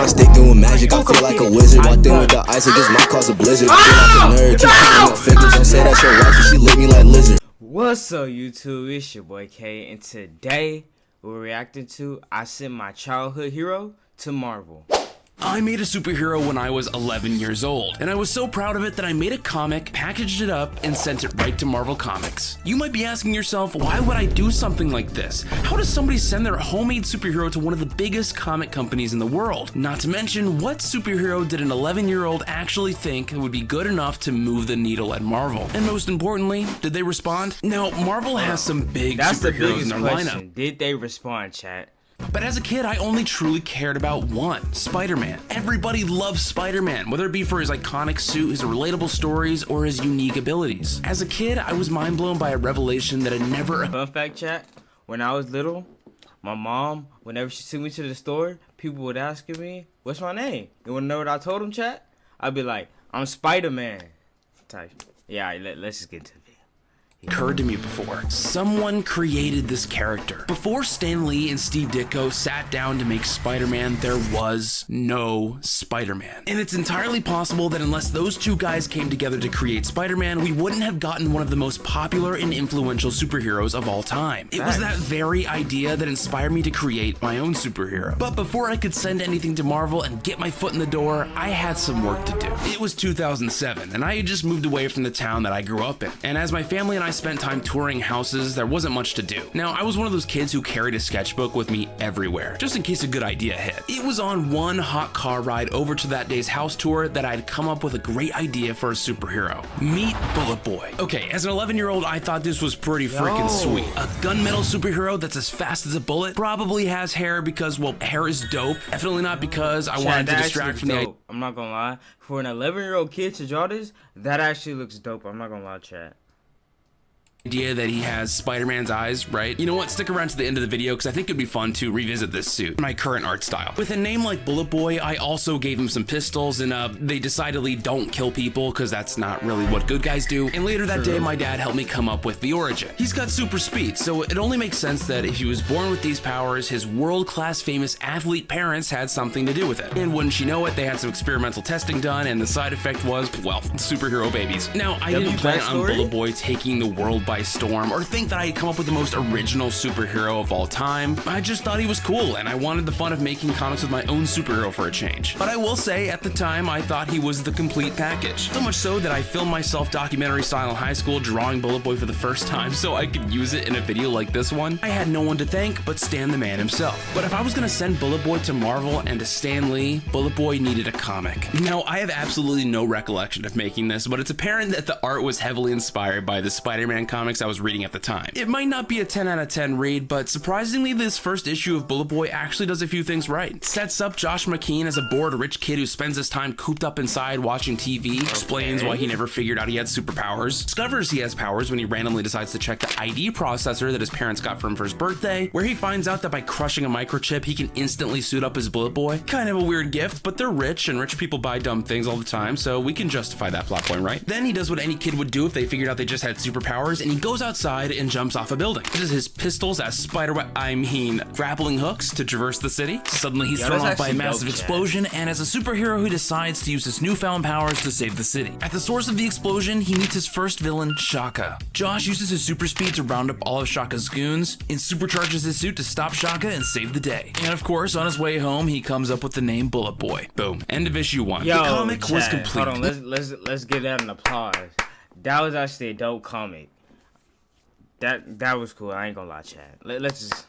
my stick doing magic. I feel like a wizard. Walked in with the ice, it just might cause a blizzard. I feel like a nerd, keep counting up figures. Don't say that's your wife, and she lick me like lizard. What's up, YouTube? It's your boy K, and today we're reacting to I Sent My Childhood Hero to Marvel. I made a superhero when I was 11 years old, and I was so proud of it that I made a comic, packaged it up, and sent it right to Marvel Comics. You might be asking yourself, why would I do something like this? How does somebody send their homemade superhero to one of the biggest comic companies in the world? Not to mention, what superhero did an 11-year-old actually think would be good enough to move the needle at Marvel? And most importantly, did they respond? Now, Marvel has some big superheroes in their lineup. Did they respond, chat? But as a kid, I only truly cared about one, Spider-Man. Everybody loves Spider-Man, whether it be for his iconic suit, his relatable stories, or his unique abilities. As a kid, I was mind blown by a revelation that had never... Fun fact, chat, when I was little, my mom, whenever she took me to the store, people would ask me, what's my name? You wanna know what I told them, chat? I'd be like, I'm Spider-Man. Yeah, let's just get into it. Occurred to me before. Someone created this character. Before Stan Lee and Steve Ditko sat down to make Spider-Man, there was no Spider-Man. And it's entirely possible that unless those two guys came together to create Spider-Man, we wouldn't have gotten one of the most popular and influential superheroes of all time. It was that very idea that inspired me to create my own superhero. But before I could send anything to Marvel and get my foot in the door, I had some work to do. It was 2007, and I had just moved away from the town that I grew up in. And as my family and I spent time touring houses, there wasn't much to do. Now, I was one of those kids who carried a sketchbook with me everywhere, just in case a good idea hit. It was on one hot car ride over to that day's house tour that I'd come up with a great idea for a superhero. Meet Bullet Boy. Okay, as an 11-year-old, I thought this was pretty freaking sweet. A gunmetal superhero that's as fast as a bullet, probably has hair because, well, hair is dope. Definitely not because I wanted to distract from the... I'm not gonna lie. For an 11-year-old kid to draw this, that actually looks dope. I'm not gonna lie, chat. Idea that he has Spider-Man's eyes, right? You know what? Stick around to the end of the video because I think it'd be fun to revisit this suit, my current art style. With a name like Bullet Boy, I also gave him some pistols, and they decidedly don't kill people because that's not really what good guys do. And later that day, my dad helped me come up with the origin. He's got super speed, so it only makes sense that if he was born with these powers, his world-class famous athlete parents had something to do with it. And wouldn't you know it, they had some experimental testing done, and the side effect was, well, superhero babies. Now, I didn't plan on Bullet Boy taking the world by storm or think that I had come up with the most original superhero of all time. I just thought he was cool, and I wanted the fun of making comics with my own superhero for a change. But I will say, at the time, I thought he was the complete package. So much so that I filmed myself documentary style in high school drawing Bullet Boy for the first time so I could use it in a video like this one. I had no one to thank but Stan the man himself. But if I was gonna send Bullet Boy to Marvel and to Stan Lee, Bullet Boy needed a comic. Now, I have absolutely no recollection of making this, but it's apparent that the art was heavily inspired by the Spider-Man comics I was reading at the time. It might not be a 10 out of 10 read, but surprisingly, this first issue of Bullet Boy actually does a few things right. It sets up Josh McKean as a bored rich kid who spends his time cooped up inside watching TV, explains why he never figured out he had superpowers, discovers he has powers when he randomly decides to check the ID processor that his parents got for him for his birthday, where he finds out that by crushing a microchip, he can instantly suit up as Bullet Boy. Kind of a weird gift, but they're rich, and rich people buy dumb things all the time, so we can justify that plot point, right? Then he does what any kid would do if they figured out they just had superpowers, and he goes outside and jumps off a building. Uses his pistols as grappling hooks to traverse the city. Suddenly he's thrown off by a massive explosion, and as a superhero who decides to use his newfound powers to save the city. At the source of the explosion, he meets his first villain, Shaka. Josh uses his super speed to round up all of Shaka's goons, and supercharges his suit to stop Shaka and save the day. And of course, on his way home, he comes up with the name Bullet Boy. Boom. End of issue 1. Yo, the comic was complete. Hold on, let's give that an applause. That was actually a dope comic. That was cool. I ain't gonna lie, chat. Let's just,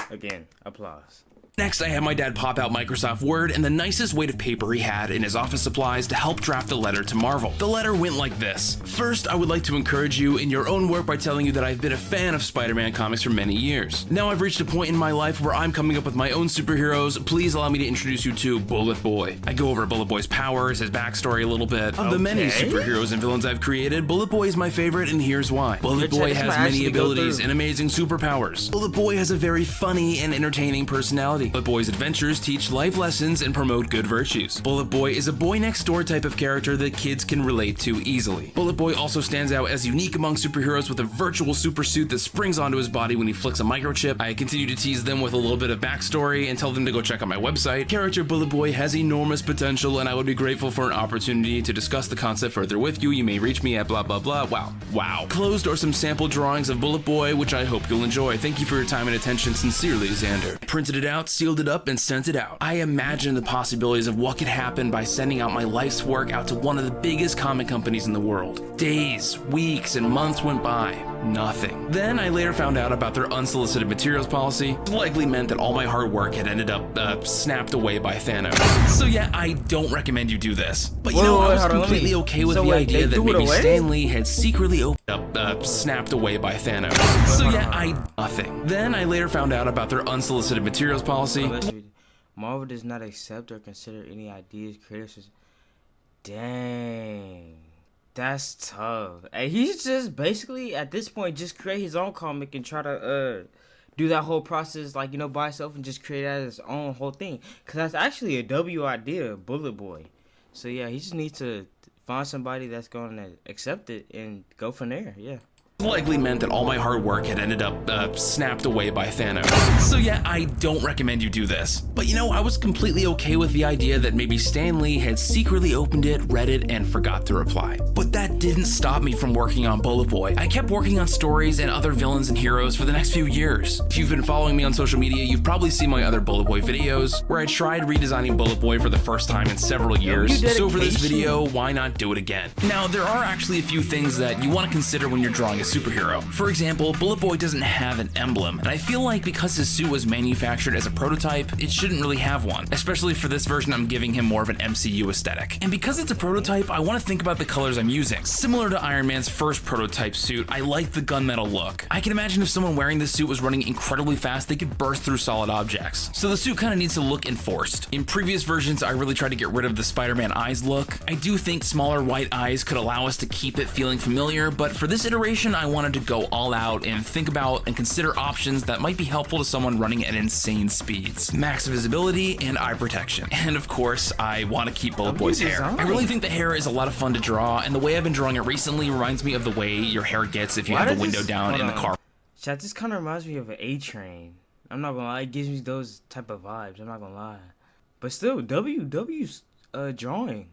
again, applause. Next, I had my dad pop out Microsoft Word and the nicest weight of paper he had in his office supplies to help draft a letter to Marvel. The letter went like this. First, I would like to encourage you in your own work by telling you that I've been a fan of Spider-Man comics for many years. Now I've reached a point in my life where I'm coming up with my own superheroes. Please allow me to introduce you to Bullet Boy. I go over Bullet Boy's powers, his backstory a little bit. Of the many superheroes and villains I've created, Bullet Boy is my favorite, and here's why. Bullet Boy has many abilities and amazing superpowers. Bullet Boy has a very funny and entertaining personality. daily. Bullet Boy's adventures teach life lessons and promote good virtues. Bullet Boy is a boy next door type of character that kids can relate to easily. Bullet Boy also stands out as unique among superheroes with a virtual super suit that springs onto his body when he flicks a microchip. I continue to tease them with a little bit of backstory and tell them to go check out my website. Character Bullet Boy has enormous potential, and I would be grateful for an opportunity to discuss the concept further with you. You may reach me at blah blah blah. Wow. Closed are some sample drawings of Bullet Boy, which I hope you'll enjoy. Thank you for your time and attention. Sincerely, Xander. Printed it out, sealed it up, and sent it out. I imagine the possibilities of what could happen by sending out my life's work out to one of the biggest comic companies in the world. Days, weeks, and months went by. Nothing. Then I later found out about their unsolicited materials policy. It likely meant that all my hard work had ended up snapped away by Thanos. So yeah, I don't recommend you do this. But you know, I was completely okay with the idea that maybe Stan Lee had secretly opened up, snapped away by Thanos. So yeah, nothing. Then I later found out about their unsolicited materials policy. Marvel does not accept or consider any ideas, criticism. Dang. That's tough. And he's just basically, at this point, just create his own comic and try to do that whole process, like, you know, by himself and just create that as his own whole thing. Because that's actually a W idea, Bullet Boy. So, yeah, he just needs to find somebody that's going to accept it and go from there, yeah. Likely meant that all my hard work had ended up snapped away by Thanos. So yeah, I don't recommend you do this. But you know, I was completely okay with the idea that maybe Stan Lee had secretly opened it, read it, and forgot to reply. But that didn't stop me from working on Bullet Boy. I kept working on stories and other villains and heroes for the next few years. If you've been following me on social media, you've probably seen my other Bullet Boy videos, where I tried redesigning Bullet Boy for the first time in several years. So for this video, why not do it again? Now, there are actually a few things that you want to consider when you're drawing a superhero. For example, Bullet Boy doesn't have an emblem, and I feel like because his suit was manufactured as a prototype, it shouldn't really have one. Especially for this version, I'm giving him more of an MCU aesthetic. And because it's a prototype, I want to think about the colors I'm using. Similar to Iron Man's first prototype suit, I like the gunmetal look. I can imagine if someone wearing this suit was running incredibly fast, they could burst through solid objects. So the suit kind of needs to look enforced. In previous versions, I really tried to get rid of the Spider-Man eyes look. I do think smaller white eyes could allow us to keep it feeling familiar, but for this iteration, I wanted to go all out and think about and consider options that might be helpful to someone running at insane speeds. Max visibility and eye protection. And of course, I want to keep Bullet Boy's hair. I really think the hair is a lot of fun to draw, and the way I've been drawing it recently reminds me of the way your hair gets if you have the window down in the car. Chat, this kind of reminds me of an A-Train. I'm not gonna lie, it gives me those type of vibes, I'm not gonna lie. But still, WW's drawing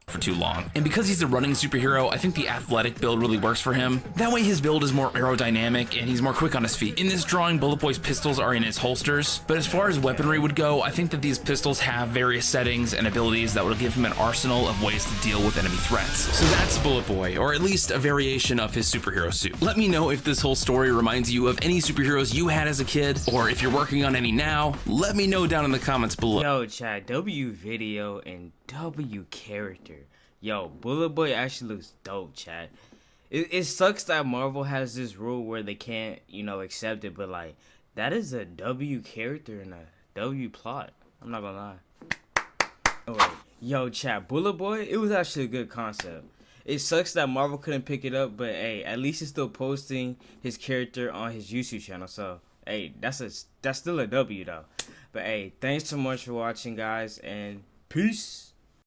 for too long. And because he's a running superhero, I think the athletic build really works for him. That way his build is more aerodynamic and he's more quick on his feet. In this drawing, Bullet Boy's pistols are in his holsters, but as far as weaponry would go, I think that these pistols have various settings and abilities that will give him an arsenal of ways to deal with enemy threats. So that's Bullet Boy, or at least a variation of his superhero suit. Let me know if this whole story reminds you of any superheroes you had as a kid, or if you're working on any now, let me know down in the comments below. Yo, chat, W video and W character. Yo, Bullet Boy actually looks dope, chat. It sucks that Marvel has this rule where they can't, you know, accept it, but like, that is a W character and a W plot. I'm not gonna lie. Oh, wait. Yo, chat, Bullet Boy, it was actually a good concept. It sucks that Marvel couldn't pick it up, but hey, at least he's still posting his character on his YouTube channel, so hey, that's still a W though. But hey, thanks so much for watching, guys, and peace.